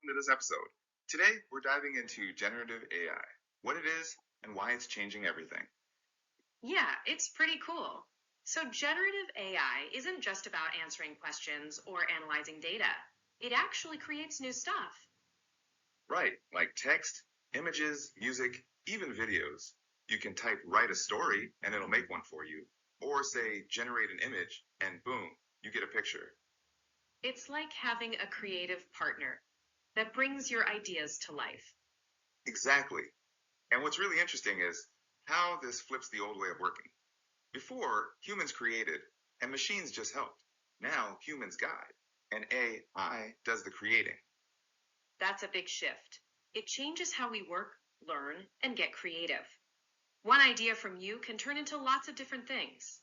welcome to this episode. Today, we're diving into generative AI, what it is, and why it's changing everything. Yeah, it's pretty cool. So, generative AI isn't just about answering questions or analyzing data, it actually creates new stuff. Right, like text, images, music, even videos. You can type write a story and it'll make one for you, or say generate an image and boom, you get a picture. It's like having a creative partner that brings your ideas to life. Exactly. And what's really interesting is how this flips the old way of working. Before, humans created and machines just helped. Now, humans guide and AI does the creating. That's a big shift. It changes how we work, learn, and get creative. One idea from you can turn into lots of different things.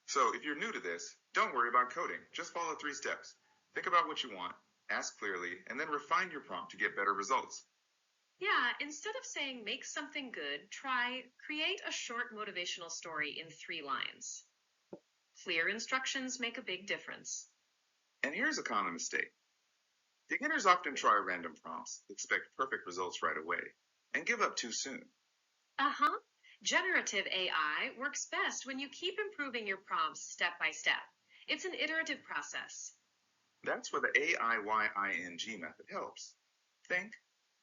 So if you're new to this, don't worry about coding. Just follow 3 steps. Think about what you want, ask clearly, and then refine your prompt to get better results. Yeah, instead of saying make something good, try create a short motivational story in 3 lines. Clear instructions make a big difference. And here's a common mistake. Beginners often try random prompts, expect perfect results right away, and give up too soon. Uh-huh. Generative AI works best when you keep improving your prompts step by step. It's an iterative process. That's where the AIYING method helps. Think,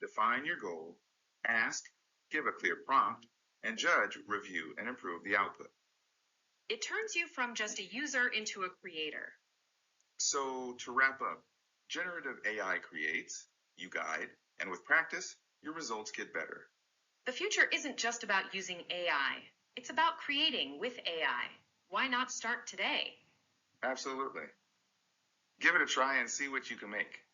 define your goal, ask, give a clear prompt, and judge, review, and improve the output. It turns you from just a user into a creator. So to wrap up, generative AI creates, you guide, and with practice, your results get better. The future isn't just about using AI. It's about creating with AI. Why not start today? Absolutely. Give it a try and see what you can make.